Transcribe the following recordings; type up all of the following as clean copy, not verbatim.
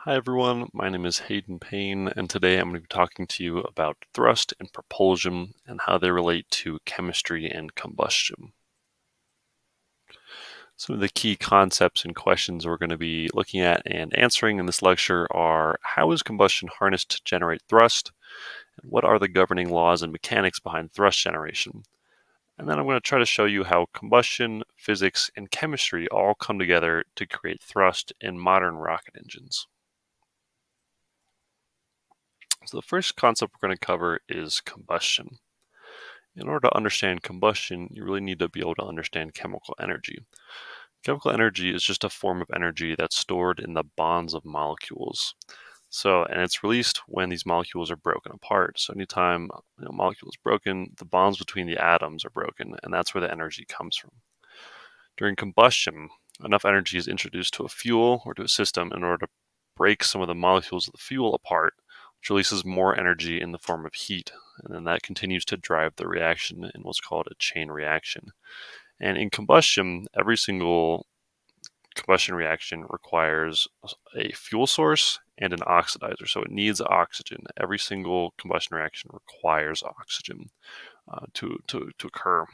Hi everyone, my name is Hayden Payne, and today I'm going to be talking to you about thrust and propulsion and how they relate to chemistry and combustion. Some of the key concepts and questions we're going to be looking at and answering in this lecture are: how is combustion harnessed to generate thrust? And what are the governing laws and mechanics behind thrust generation? And then I'm going to try to show you how combustion, physics, and chemistry all come together to create thrust in modern rocket engines. So the first concept we're going to cover is combustion. In order to understand combustion, you really need to be able to understand chemical energy. Chemical energy is just a form of energy that's stored in the bonds of molecules. And it's released when these molecules are broken apart. So anytime a molecule is broken, the bonds between the atoms are broken, and that's where the energy comes from. During combustion, enough energy is introduced to a fuel or to a system in order to break some of the molecules of the fuel apart, which releases more energy in the form of heat, and then that continues to drive the reaction in what's called a chain reaction. And in combustion, every single combustion reaction requires a fuel source and an oxidizer, so it needs oxygen. Every single combustion reaction requires oxygen to occur.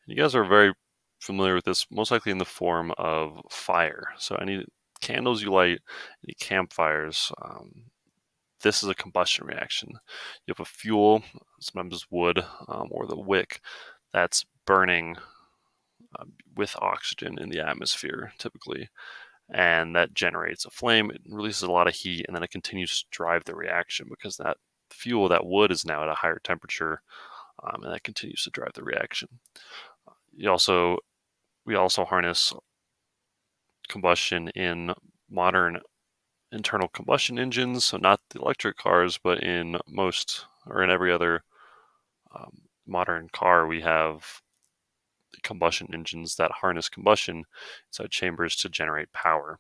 You guys are very familiar with this, most likely in the form of fire. So any candles you light, any campfires, this is a combustion reaction. You have a fuel, sometimes wood, or the wick, that's burning with oxygen in the atmosphere, typically, and that generates a flame. It releases a lot of heat, and then it continues to drive the reaction because that fuel, that wood, is now at a higher temperature, and that continues to drive the reaction. You also We also harness combustion in modern internal combustion engines, so not the electric cars, but in most or in every other modern car, we have combustion engines that harness combustion inside chambers to generate power.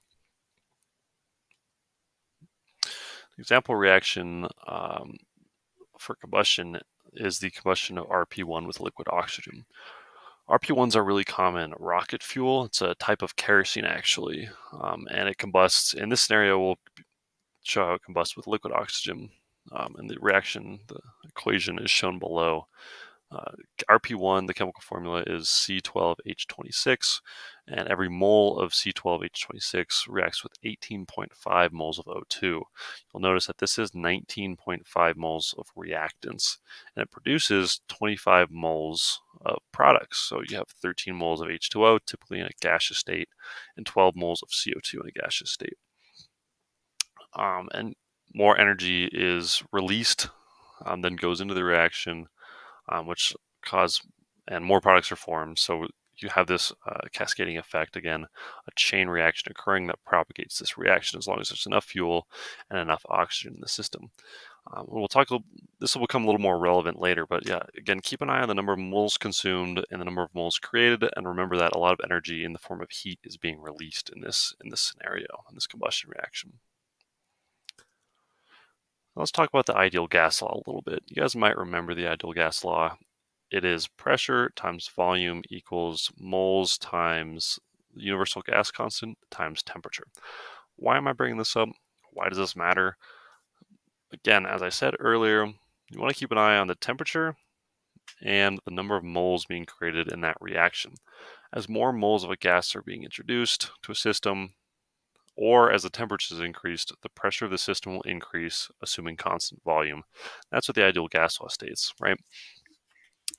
The example reaction for combustion is the combustion of RP1 with liquid oxygen. RP1s are really common rocket fuel. It's a type of kerosene, actually, and it combusts. In this scenario, we'll show how it combusts with liquid oxygen. And the reaction, the equation is shown below. RP1, the chemical formula is C12H26, and every mole of C12H26 reacts with 18.5 moles of O2. You'll notice that this is 19.5 moles of reactants, and it produces 25 moles of products. So you have 13 moles of H2O, typically in a gaseous state, and 12 moles of CO2 in a gaseous state. And more energy is released than goes into the reaction, which cause and more products are formed. So you have this cascading effect, again, a chain reaction occurring that propagates this reaction as long as there's enough fuel and enough oxygen in the system. We'll talk. This will become a little more relevant later, but yeah, again, keep an eye on the number of moles consumed and the number of moles created, and remember that a lot of energy in the form of heat is being released in this scenario, in this combustion reaction. Let's talk about the ideal gas law a little bit. You guys might remember the ideal gas law. It is pressure times volume equals moles times the universal gas constant times temperature. Why am I bringing this up? Why does this matter? Again, as I said earlier, you want to keep an eye on the temperature and the number of moles being created in that reaction. As more moles of a gas are being introduced to a system, or as the temperature is increased, the pressure of the system will increase, assuming constant volume. That's what the ideal gas law states, right?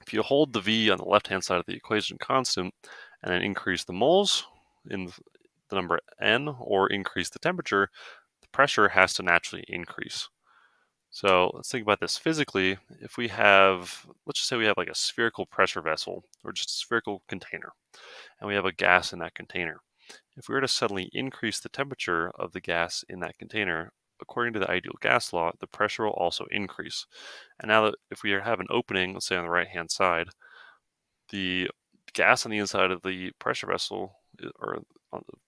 If you hold the V on the left-hand side of the equation constant and then increase the moles in the number N or increase the temperature, the pressure has to naturally increase. So let's think about this physically. If we have, let's just say we have like a spherical pressure vessel or just a spherical container, and we have a gas in that container. If we were to suddenly increase the temperature of the gas in that container, according to the ideal gas law, the pressure will also increase. And now that if we have an opening, let's say on the right-hand side, the gas on the inside of the pressure vessel or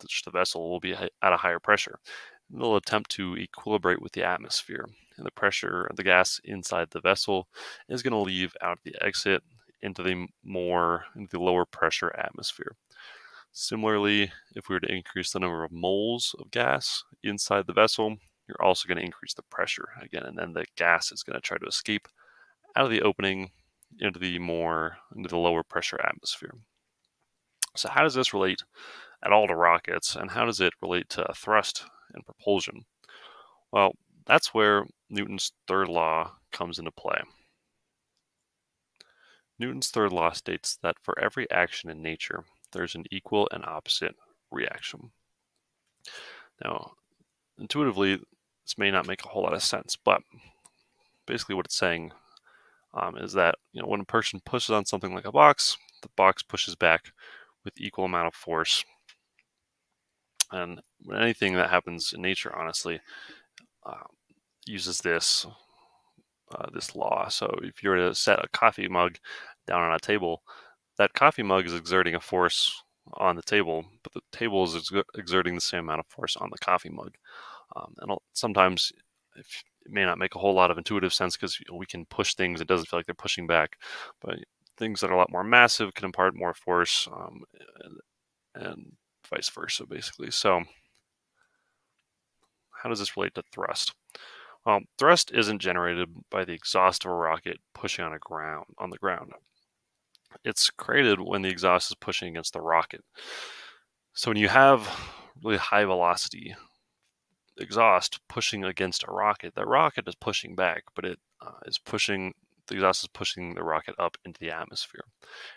just the vessel will be at a higher pressure. They'll attempt to equilibrate with the atmosphere, and the pressure of the gas inside the vessel is going to leave out the exit into the lower pressure atmosphere. Similarly, if we were to increase the number of moles of gas inside the vessel, you're also going to increase the pressure again, and then the gas is going to try to escape out of the opening into the lower pressure atmosphere. So how does this relate at all to rockets, and how does it relate to thrust and propulsion? Well, that's where Newton's third law comes into play. Newton's third law states that for every action in nature, there's an equal and opposite reaction. Now, intuitively, this may not make a whole lot of sense, but basically what it's saying is that when a person pushes on something like a box, the box pushes back with equal amount of force. And anything that happens in nature, honestly, uh, uses this law. So if you were to set a coffee mug down on a table, that coffee mug is exerting a force on the table, but the table is exerting the same amount of force on the coffee mug. And sometimes it may not make a whole lot of intuitive sense because we can push things; it doesn't feel like they're pushing back. But things that are a lot more massive can impart more force, and vice versa, basically. So, how does this relate to thrust? Well, thrust isn't generated by the exhaust of a rocket pushing on the ground. It's created when the exhaust is pushing against the rocket. So when you have really high velocity exhaust pushing against a rocket, that rocket is pushing back, but the exhaust is pushing the rocket up into the atmosphere.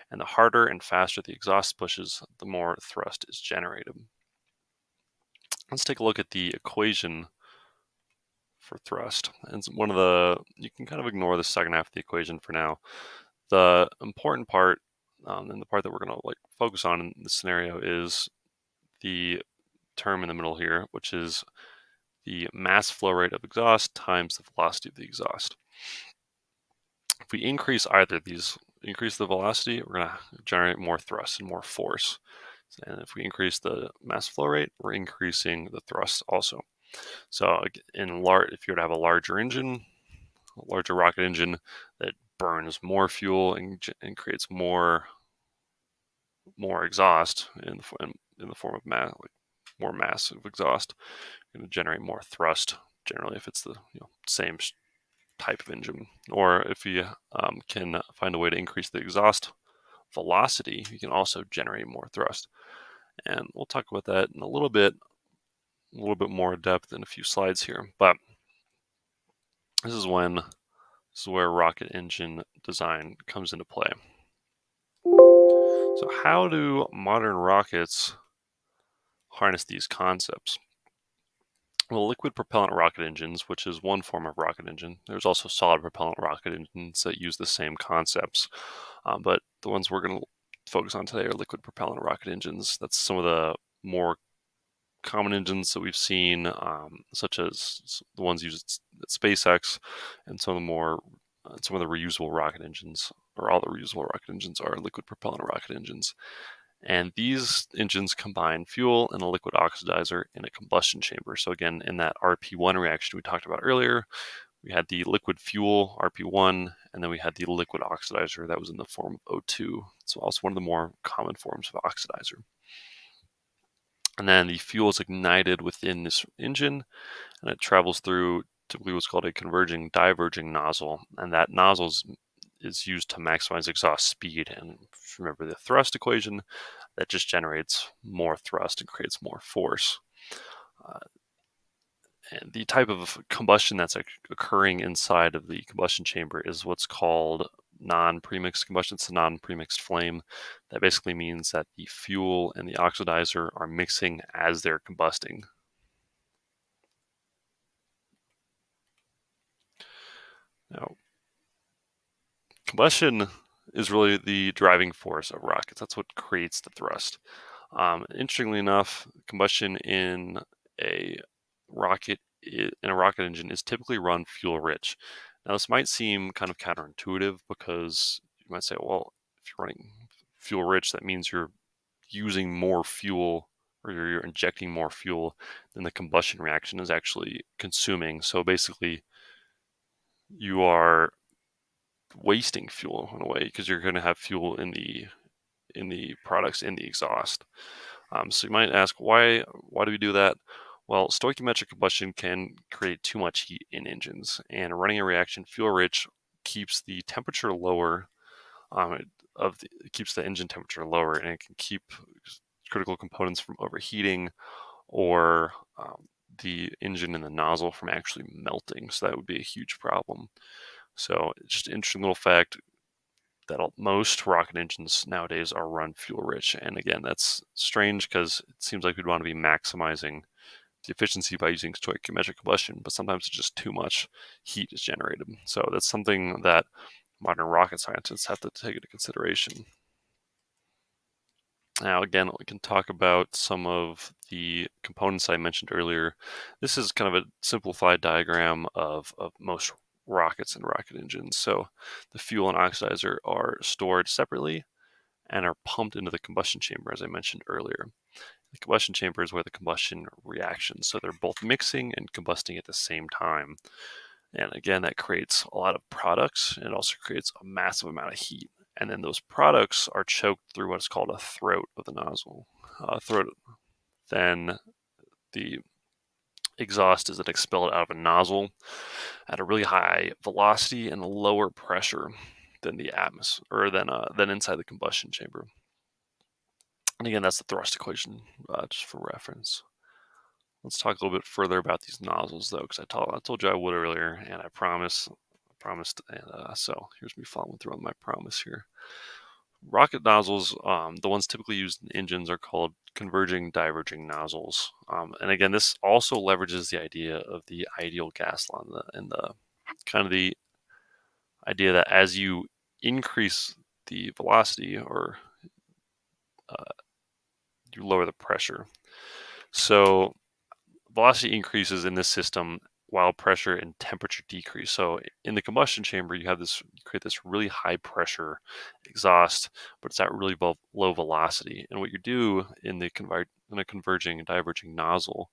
And the harder and faster the exhaust pushes, the more thrust is generated. Let's take a look at the equation for thrust. And you can kind of ignore the second half of the equation for now. The important part, and the part that we're going to focus on in this scenario, is the term in the middle here, which is the mass flow rate of exhaust times the velocity of the exhaust. If we increase either of these, increase the velocity, we're going to generate more thrust and more force. And if we increase the mass flow rate, we're increasing the thrust also. So if you were to have a larger rocket engine that burns more fuel and creates more exhaust in the form of more massive exhaust, going to generate more thrust. Generally, if it's the same type of engine, or if you can find a way to increase the exhaust velocity, you can also generate more thrust. And we'll talk about that in a little bit more depth in a few slides here. But this is where rocket engine design comes into play. So how do modern rockets harness these concepts? Well, liquid propellant rocket engines, which is one form of rocket engine, there's also solid propellant rocket engines that use the same concepts. But the ones we're going to focus on today are liquid propellant rocket engines. That's some of the more common engines that we've seen, such as the ones used at SpaceX, and some of the reusable rocket engines, or all the reusable rocket engines are liquid propellant rocket engines. And these engines combine fuel and a liquid oxidizer in a combustion chamber. So again, in that RP1 reaction we talked about earlier, we had the liquid fuel, RP1, and then we had the liquid oxidizer that was in the form of O2. So also one of the more common forms of oxidizer. And then the fuel is ignited within this engine, and it travels through typically what's called a converging diverging nozzle. And that nozzle is used to maximize exhaust speed. And remember the thrust equation, that just generates more thrust and creates more force. And the type of combustion that's occurring inside of the combustion chamber is what's called non-premixed combustion. It's a non-premixed flame. That basically means that the fuel and the oxidizer are mixing as they're combusting. Now, combustion is really the driving force of rockets. That's what creates the thrust. Interestingly enough, combustion in a rocket engine is typically run fuel rich. Now, this might seem kind of counterintuitive because you might say, well, if you're running fuel rich, that means you're using more fuel, or you're injecting more fuel than the combustion reaction is actually consuming. So basically, you are wasting fuel in a way because you're going to have fuel in the products in the exhaust. So you might ask, why do we do that? Well, stoichiometric combustion can create too much heat in engines, and running a reaction fuel-rich keeps the temperature lower. It keeps the engine temperature lower, and it can keep critical components from overheating or the engine and the nozzle from actually melting. So that would be a huge problem. So just an interesting little fact that most rocket engines nowadays are run fuel rich. And again, that's strange because it seems like we'd want to be maximizing the efficiency by using stoichiometric combustion, but sometimes it's just too much heat is generated. So that's something that modern rocket scientists have to take into consideration. Now, again, we can talk about some of the components I mentioned earlier. This is kind of a simplified diagram of most rockets and rocket engines. So the fuel and oxidizer are stored separately and are pumped into the combustion chamber, as I mentioned earlier. The combustion chamber is where the combustion reactions. So they're both mixing and combusting at the same time. And again, that creates a lot of products and it also creates a massive amount of heat. And then those products are choked through what's called a throat of the nozzle. Then the exhaust is then expelled out of a nozzle at a really high velocity and a lower pressure than the atmosphere or than inside the combustion chamber. And again, that's the thrust equation, just for reference. Let's talk a little bit further about these nozzles, though, because I told you I would earlier, and I promised, and so here's me following through on my promise here. Rocket nozzles, the ones typically used in engines, are called converging diverging nozzles. And again, this also leverages the idea of the ideal gas law and the kind of the idea that as you increase the velocity or you lower the pressure. So velocity increases in this system while pressure and temperature decrease. So in the combustion chamber, you create this really high pressure exhaust, but it's at really low velocity. And what you do in a converging and diverging nozzle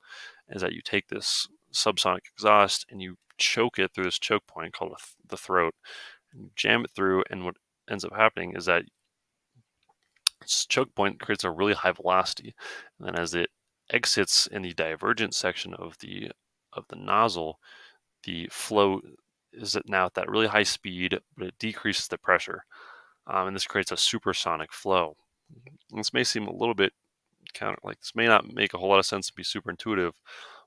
is that you take this subsonic exhaust and you choke it through this choke point called the throat, and you jam it through. And what ends up happening is that this choke point creates a really high velocity, and then as it exits in the divergent section of the nozzle, the flow is now at that really high speed, but it decreases the pressure, and this creates a supersonic flow. And this may seem a little bit this may not make a whole lot of sense and be super intuitive,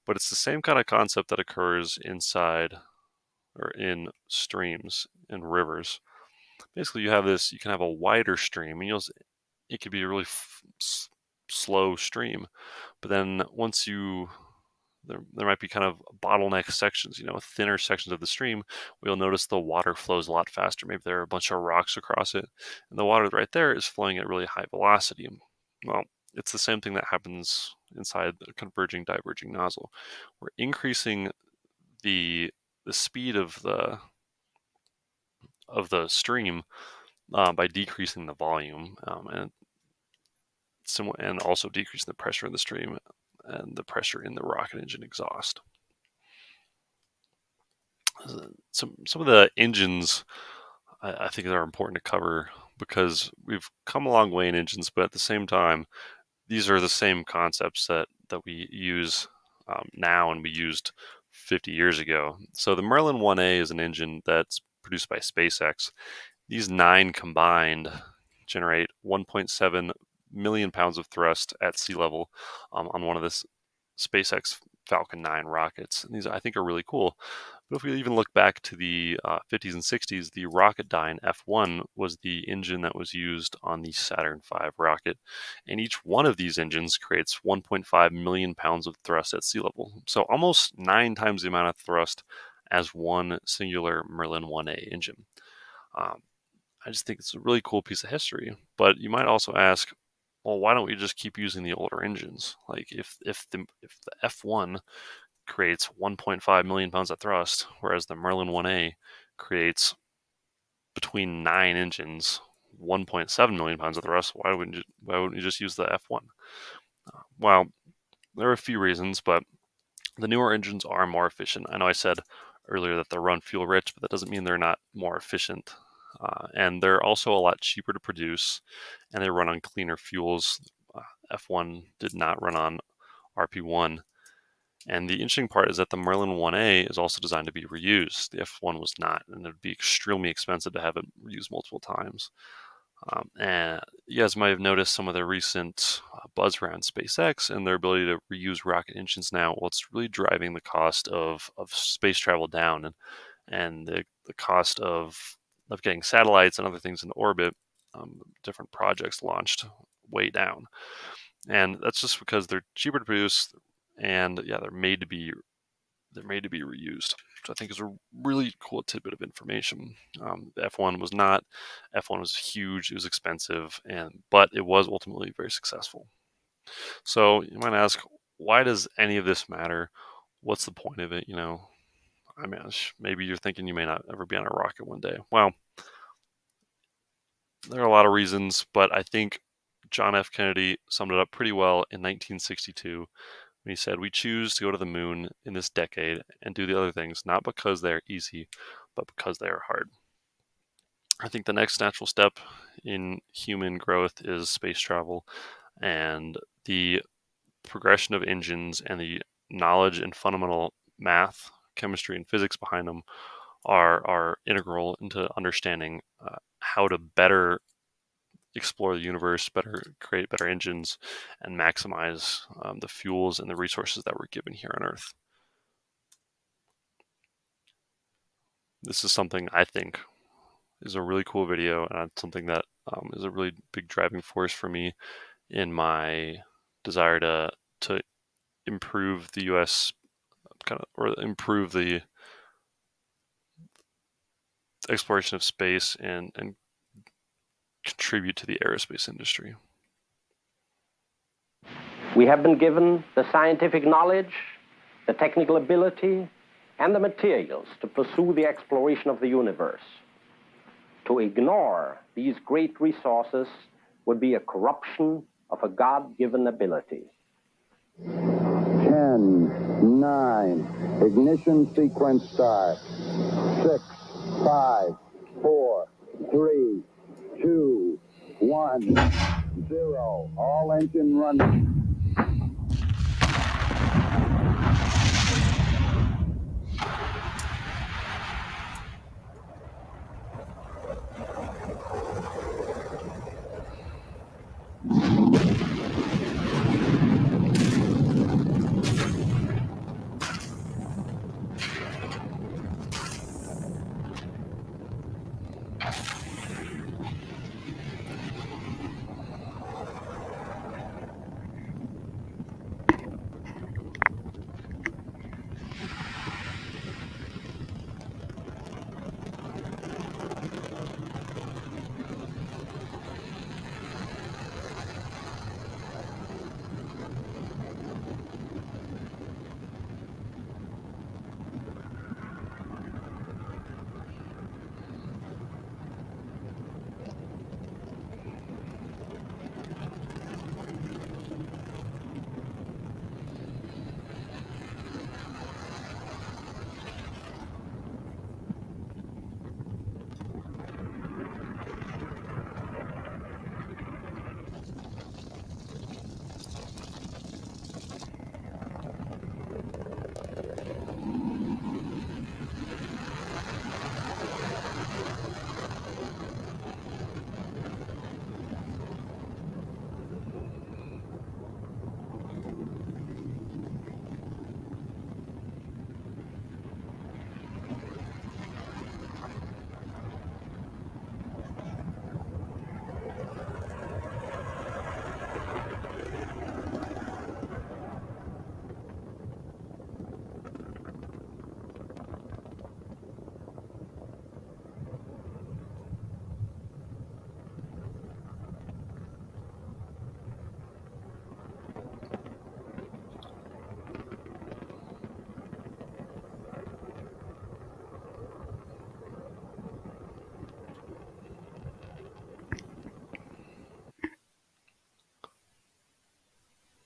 but it's the same kind of concept that occurs inside or in streams and rivers. Basically, you can have a wider stream, and it could be a really slow stream, but then there might be kind of bottleneck sections, thinner sections of the stream where you'll notice the water flows a lot faster. Maybe there are a bunch of rocks across it, and the water right there is flowing at really high velocity. Well, it's the same thing that happens inside the converging diverging nozzle. We're increasing the speed of the stream by decreasing the volume, and also decreasing the pressure in the stream and the pressure in the rocket engine exhaust. Some of the engines I think are important to cover because we've come a long way in engines, but at the same time, these are the same concepts that we use now and we used 50 years ago. So the Merlin 1A is an engine that's produced by SpaceX. These 9 combined generate 1.7 million pounds of thrust at sea level on one of the SpaceX Falcon 9 rockets. And these, I think, are really cool. But if we even look back to the 50s and 60s, the Rocketdyne F1 was the engine that was used on the Saturn V rocket. And each one of these engines creates 1.5 million pounds of thrust at sea level. So almost 9 times the amount of thrust as one singular Merlin 1A engine. I just think it's a really cool piece of history. But you might also ask, well, why don't we just keep using the older engines? Like if the F1 creates 1.5 million pounds of thrust, whereas the Merlin 1A creates between 9 engines 1.7 million pounds of thrust, why wouldn't you just use the F1? Well, there are a few reasons, but the newer engines are more efficient. I know I said earlier that they're run fuel rich, but that doesn't mean they're not more efficient. And they're also a lot cheaper to produce, and they run on cleaner fuels. F1 did not run on RP1. And the interesting part is that the Merlin 1A is also designed to be reused. The F1 was not, and it would be extremely expensive to have it reused multiple times. And you guys might have noticed some of the recent buzz around SpaceX and their ability to reuse rocket engines now. Well, it's really driving the cost of space travel down, and the cost of getting satellites and other things into orbit, different projects launched, way down. And that's just because they're cheaper to produce, and yeah, they're made to be reused, which I think is a really cool tidbit of information. The F1 was not. F1 was huge. It was expensive, but it was ultimately very successful. So you might ask, why does any of this matter? What's the point of it? I mean, maybe you're thinking you may not ever be on a rocket one day. Well, there are a lot of reasons, but I think John F. Kennedy summed it up pretty well in 1962. He said, "We choose to go to the moon in this decade and do the other things, not because they are easy, but because they are hard." I think the next natural step in human growth is space travel, and the progression of engines and the knowledge and fundamental math, chemistry, and physics behind them are integral into understanding how to better explore the universe, better create better engines, and maximize the fuels and the resources that we're given here on Earth. This is something I think is a really cool video, and it's something that is a really big driving force for me in my desire to improve the U.S. or improve the exploration of space and contribute to the aerospace industry. We have been given the scientific knowledge, the technical ability, and the materials to pursue the exploration of the universe. To ignore these great resources would be a corruption of a God-given ability. 10, 9, ignition sequence start. 6, 5, 4, 3, 2, 1, 0. All engine running.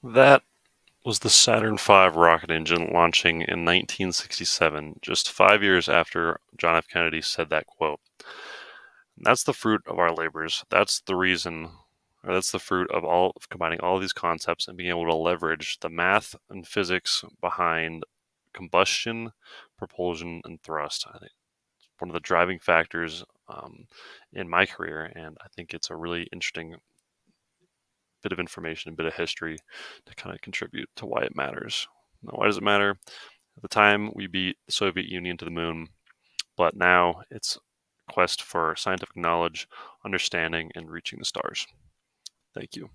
That was the Saturn V rocket engine launching in 1967, just 5 years after John F. Kennedy said that quote. That's the fruit of our labors. That's the reason, or that's the fruit of combining all of these concepts and being able to leverage the math and physics behind combustion, propulsion, and thrust. I think it's one of the driving factors in my career, and I think it's a really interesting bit of information, a bit of history to kind of contribute to why it matters. Now, why does it matter? At the time, we beat the Soviet Union to the moon, but now it's a quest for scientific knowledge, understanding, and reaching the stars. Thank you.